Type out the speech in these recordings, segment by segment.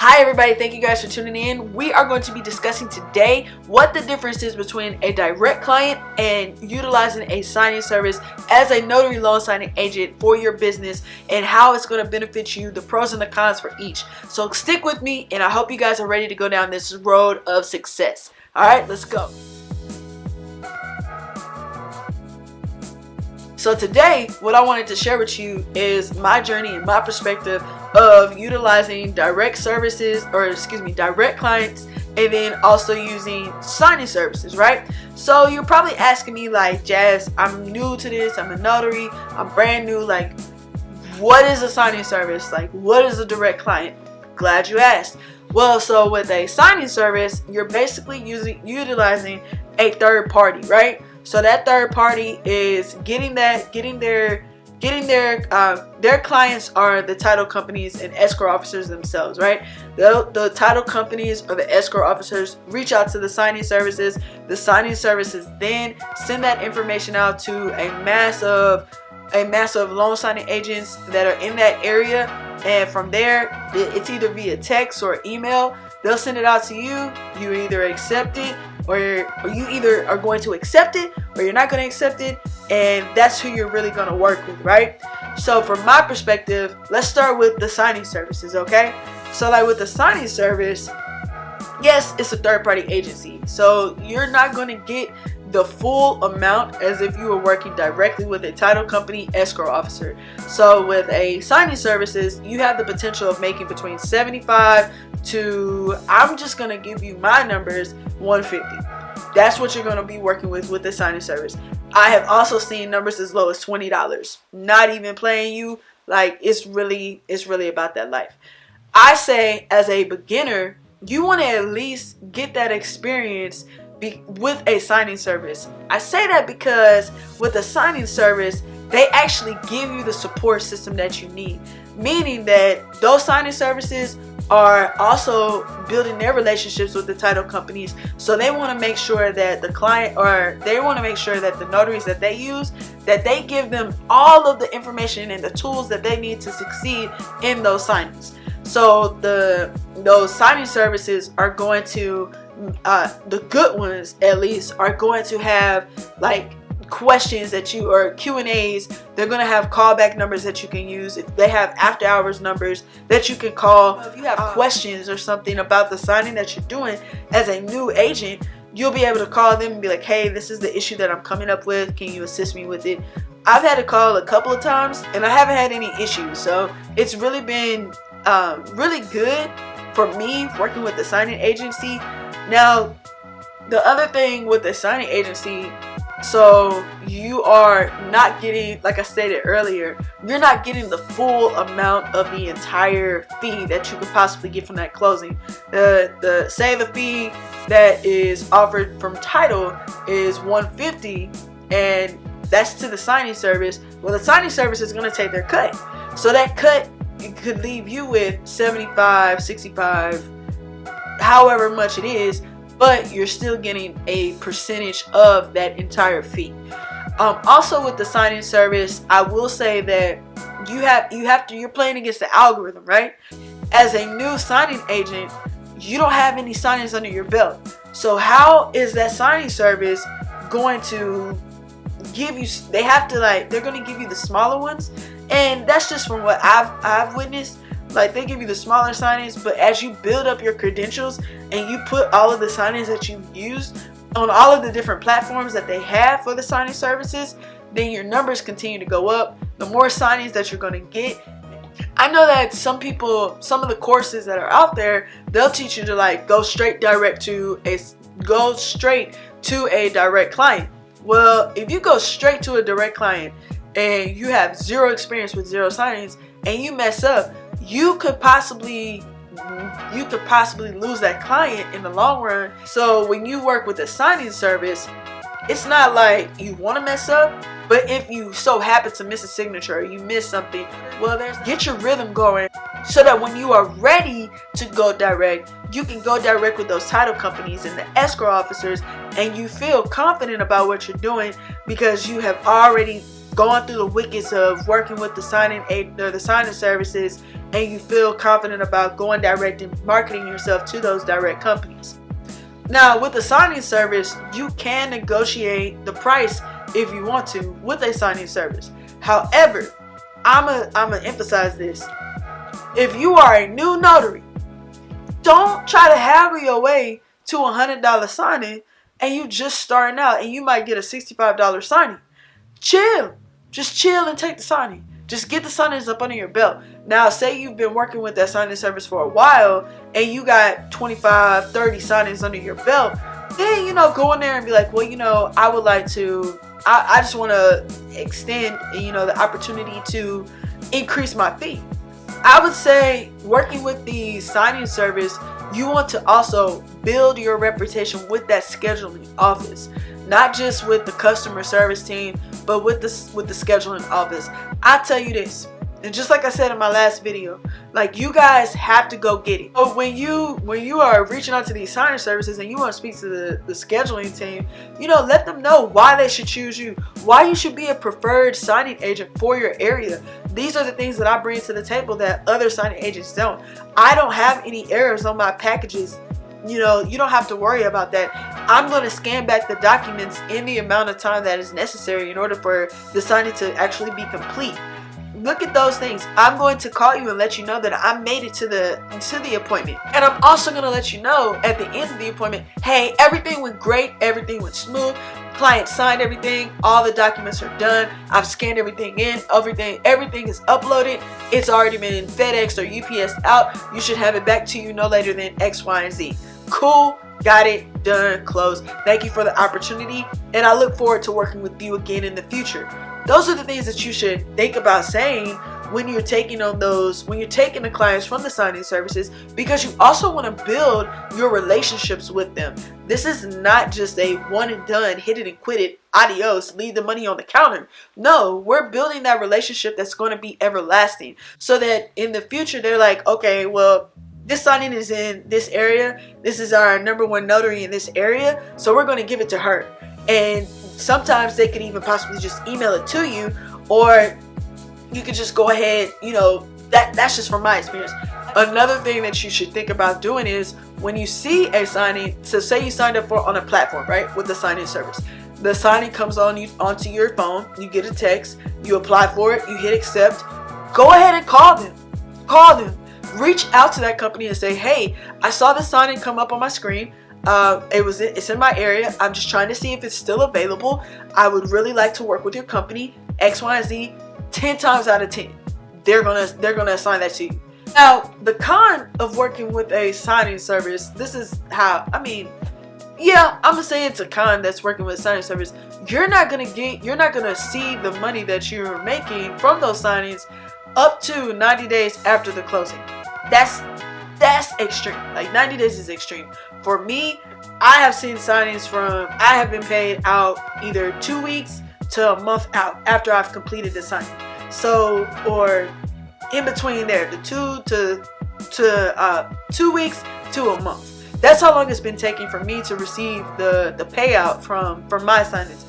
Hi everybody, thank you guys for tuning in. We are going to be discussing today what the difference is between a direct client and utilizing a signing service as a notary loan signing agent for your business and how it's going to benefit you, the pros and the cons for each. So stick with me and I hope you guys are ready to go down this road of success. Alright, let's go. So today, what I wanted to share with you is my journey and my perspective of utilizing direct clients and then also using signing services, right? So you're probably asking me like, Jazz, I'm new to this, I'm a notary, I'm brand new, like what is a signing service? Like what is a direct client? Glad you asked. Well, so with a signing service, you're basically utilizing a third party, right? So that third party is their clients are the title companies and escrow officers themselves, right? The title companies or the escrow officers reach out to the signing services. The signing services then send that information out to a mass of loan signing agents that are in that area, and from there it's either via text or email. They'll send it out to you. You either accept it or you either are going to accept it or you're not going to accept it, and that's who you're really going to work with, right? So from my perspective, let's start with the signing services, okay? So like with the signing service, yes, it's a third-party agency, so you're not going to get the full amount as if you were working directly with a title company escrow officer. So with a signing services, you have the potential of making between 75 to, I'm just going to give you my numbers, 150. That's what you're going to be working with the signing service. I have also seen numbers as low as $20. Not even playing you, like it's really about that life. I say as a beginner, you want to at least get that experience with a signing service. I say that because with a signing service, they actually give you the support system that you need, meaning that those signing services are also building their relationships with the title companies, so they want to make sure that the client, or they want to make sure that the notaries that they use, that they give them all of the information and the tools that they need to succeed in those signings. So those signing services are going to, the good ones at least, are going to have like questions that you, or Q&As. They're going to have callback numbers that you can use. If they have after hours numbers that you can call. If you have questions or something about the signing that you're doing as a new agent, you'll be able to call them and be like, hey, this is the issue that I'm coming up with, can you assist me with it? I've had to call a couple of times and I haven't had any issues, so it's really been really good for me working with the signing agency. Now the other thing with the signing agency, so you are not getting, like I stated earlier, you're not getting the full amount of the entire fee that you could possibly get from that closing. Say the fee that is offered from title is $150 and that's to the signing service. Well, the signing service is going to take their cut. So that cut, it could leave you with 75, 65, however much it is, but you're still getting a percentage of that entire fee. Also with the signing service, I will say that you're playing against the algorithm, right? As a new signing agent, you don't have any signings under your belt. So how is that signing service going to give you, they're going to give you the smaller ones, and that's just from what I've witnessed. Like they give you the smaller signings, but as you build up your credentials and you put all of the signings that you've used on all of the different platforms that they have for the signing services, then your numbers continue to go up. The more signings that you're going to get. I know that some of the courses that are out there, they'll teach you to like go straight to a direct client. Well, if you go straight to a direct client and you have zero experience with zero signings and you mess up, you could possibly lose that client in the long run. So when you work with a signing service, it's not like you want to mess up, but if you so happen to miss a signature or you miss something, well, get your rhythm going so that when you are ready to go direct, you can go direct with those title companies and the escrow officers, and you feel confident about what you're doing because you have already gone through the wickets of working with the signing services and you feel confident about going direct and marketing yourself to those direct companies. Now, with the signing service, you can negotiate the price if you want to with a signing service. However, I'm gonna emphasize this. If you are a new notary, don't try to haggle your way to $100 signing and you just starting out and you might get a $65 signing. Chill. Just chill and take the signing. Just get the signings up under your belt. Now, say you've been working with that signing service for a while and you got 25, 30 signings under your belt. Then, go in there and be like, well, I would like to, I just want to extend, the opportunity to increase my fee. I would say working with the signing service, you want to also build your reputation with that scheduling office, not just with the customer service team, but with the scheduling office. I tell you this, and just like I said in my last video, like, you guys have to go get it. So when you are reaching out to these signing services and you want to speak to the scheduling team, let them know why they should choose you, why you should be a preferred signing agent for your area. These are the things that I bring to the table that other signing agents don't. I don't have any errors on my packages. You don't have to worry about that. I'm going to scan back the documents in the amount of time that is necessary in order for the signing to actually be complete. Look at those things. I'm going to call you and let you know that I made it to the appointment. And I'm also going to let you know at the end of the appointment, hey, everything went great. Everything went smooth. Client signed everything. All the documents are done. I've scanned everything in. Everything is uploaded. It's already been FedEx or UPS out. You should have it back to you no later than X, Y, and Z. Cool. Got it. Done. Closed. Thank you for the opportunity. And I look forward to working with you again in the future. Those are the things that you should think about saying when you're taking the clients from the signing services, because you also want to build your relationships with them. This is not just a one and done, hit it and quit it, adios, leave the money on the counter. No, we're building that relationship that's going to be everlasting, so that in the future they're like, okay, well, this signing is in this area. This is our number one notary in this area, so we're going to give it to her. And sometimes they could even possibly just email it to you, or you could just go ahead, that's just from my experience. Another thing that you should think about doing is when you see a signing, so say you signed up on a platform, right, with the signing service. The signing comes onto your phone, you get a text, you apply for it, you hit accept. Go ahead and call them. Reach out to that company and say, hey, I saw the signing come up on my screen. It's in my area. I'm just trying to see if it's still available. I would really like to work with your company, X, Y, and Z. 10 times out of 10, they're gonna assign that to you. Now, the con of working with a signing service, this is how, I'm gonna say it's a con that's working with a signing service. You're not gonna see the money that you're making from those signings up to 90 days after the closing. That's extreme. Like, 90 days is extreme. For me, I have seen signings I have been paid out either 2 weeks to a month out after I've completed the signing. So, or in between there, the 2 weeks to a month. That's how long it's been taking for me to receive the payout from my signings.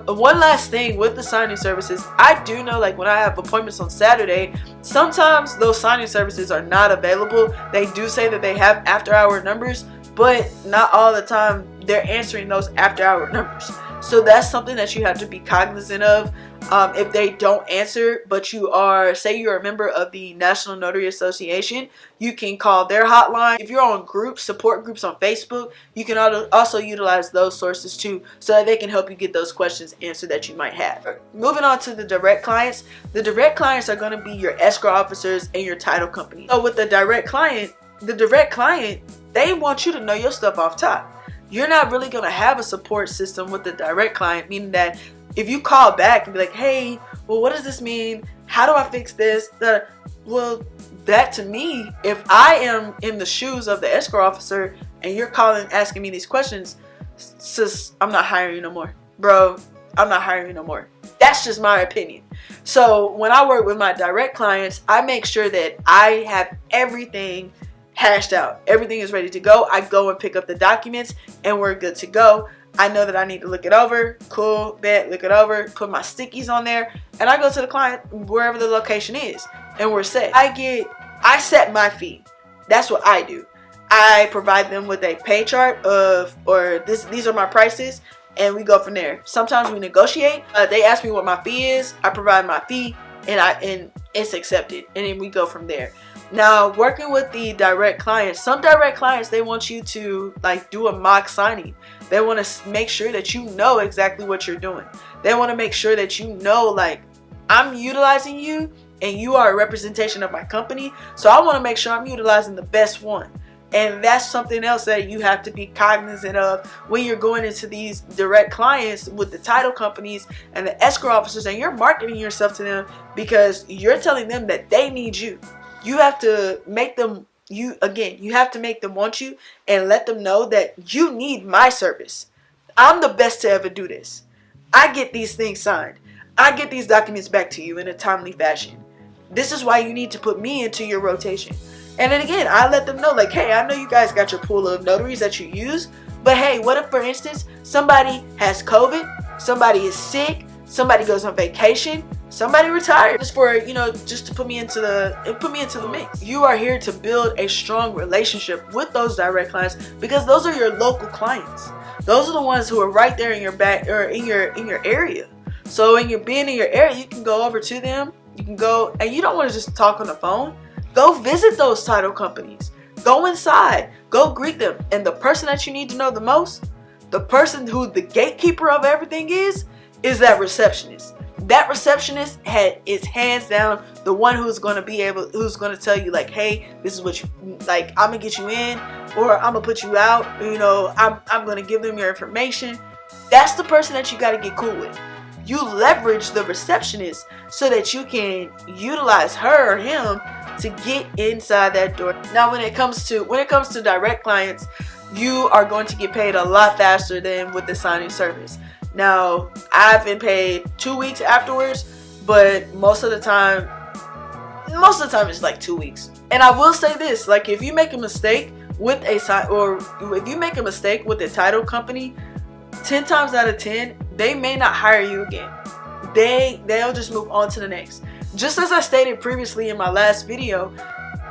One last thing with the signing services, I do know, like, when I have appointments on Saturday, sometimes those signing services are not available. They do say that they have after-hour numbers, but not all the time they're answering those after-hour numbers. So that's something that you have to be cognizant of. If they don't answer, but say you're a member of the National Notary Association, you can call their hotline. If you're on support groups on Facebook, you can also utilize those sources too, so that they can help you get those questions answered that you might have. Moving on to the direct clients. The direct clients are going to be your escrow officers and your title company. So with the direct client, they want you to know your stuff off top. You're not really going to have a support system with the direct client, meaning that if you call back and be like, hey, well, what does this mean? How do I fix this? Well, that to me, if I am in the shoes of the escrow officer and you're calling asking me these questions, sis, I'm not hiring you no more. Bro, I'm not hiring you no more. That's just my opinion. So when I work with my direct clients, I make sure that I have everything hashed out. Everything is ready to go. I go and pick up the documents and we're good to go. I know that I need to look it over. Cool, bet, look it over, put my stickies on there, and I go to the client wherever the location is, and we're set. I set my fee. That's what I do. I provide them with a pay chart these are my prices, and we go from there. Sometimes we negotiate. They ask me what my fee is. I provide my fee, and it's accepted, and then we go from there. Now, working with the direct clients, some direct clients, they want you to like do a mock signing. They want to make sure that you know exactly what you're doing. They want to make sure that you know, like, I'm utilizing you and you are a representation of my company, so I want to make sure I'm utilizing the best one. And that's something else that you have to be cognizant of when you're going into these direct clients with the title companies and the escrow officers, and you're marketing yourself to them, because you're telling them that they need you. You have to make them, you have to make them want you and let them know that you need my service. I'm the best to ever do this. I get these things signed. I get these documents back to you in a timely fashion. This is why you need to put me into your rotation. And then again, I let them know, like, hey, I know you guys got your pool of notaries that you use, but hey, what if, for instance, somebody has COVID, somebody is sick, somebody goes on vacation, somebody retired, just for, just to put me into the mix. You are here to build a strong relationship with those direct clients, because those are your local clients. Those are the ones who are right there in your back, or in your area. So when you're being in your area, you can go over to them. You can go, and you don't want to just talk on the phone. Go visit those title companies. Go inside. Go greet them. And the person that you need to know the most, the person who the gatekeeper of everything is that receptionist. That receptionist is hands down the one who's going to tell you, like, hey, this is what you like. I'm gonna get you in, or I'm gonna put you out. I'm gonna give them your information. That's the person that you got to get cool with. You leverage the receptionist so that you can utilize her or him to get inside that door. Now, when it comes to direct clients, you are going to get paid a lot faster than with the signing service. Now, I've been paid 2 weeks afterwards, but most of the time it's like 2 weeks. And I will say this, like, if you make a mistake with a title company, 10 times out of 10, they may not hire you again. They'll just move on to the next. Just as I stated previously in my last video,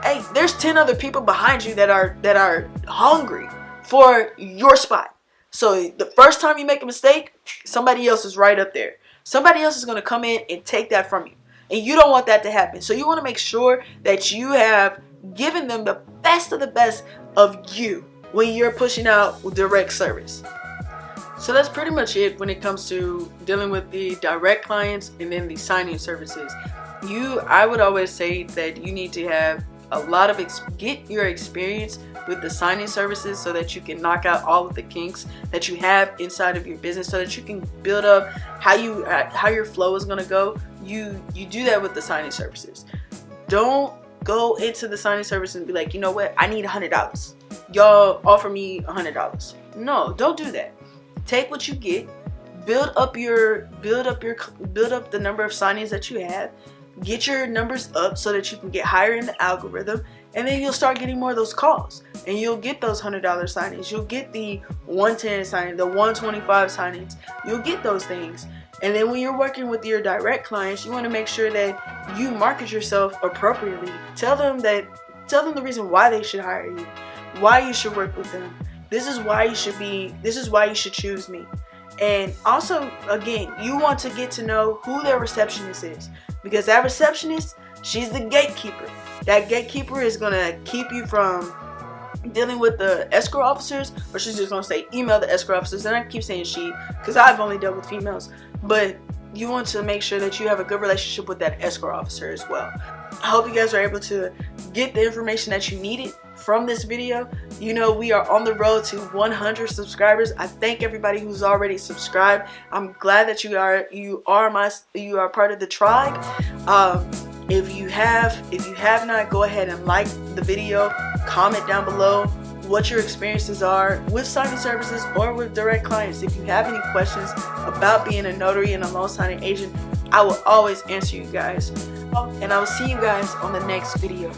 hey, there's 10 other people behind you that are hungry for your spot. So the first time you make a mistake, somebody else is right up there. Somebody else is going to come in and take that from you. And you don't want that to happen. So you want to make sure that you have given them the best of the best of you when you're pushing out direct service. So that's pretty much it when it comes to dealing with the direct clients and then the signing services. I would always say that you need to have a lot of get your experience with the signing services so that you can knock out all of the kinks that you have inside of your business, so that you can build up how your flow is going to go. You do that with the signing services. Don't go into the signing service and be like, you know what, I need $100. Y'all offer me $100. No, don't do that. Take what you get, build up the number of signings that you have, get your numbers up so that you can get higher in the algorithm, and then you'll start getting more of those calls, and you'll get those $100 signings. You'll get the 110 signings, the 125 signings. You'll get those things. And then when you're working with your direct clients, you want to make sure that you market yourself appropriately. Tell them the reason why they should hire you, why you should work with them. This is why you should choose me. And also, again, you want to get to know who their receptionist is, because that receptionist, she's the gatekeeper. That gatekeeper is going to keep you from dealing with the escrow officers, or she's just going to say email the escrow officers. And I keep saying she, because I've only dealt with females, but you want to make sure that you have a good relationship with that escrow officer as well. I hope you guys are able to get the information that you needed from this video. You know, we are on the road to 100 subscribers. I thank everybody who's already subscribed. I'm glad that you are part of the tribe. If you have not, go ahead and like the video, comment down below what your experiences are with signing services or with direct clients. If you have any questions about being a notary and a loan signing agent, I will always answer you guys. And I will see you guys on the next video.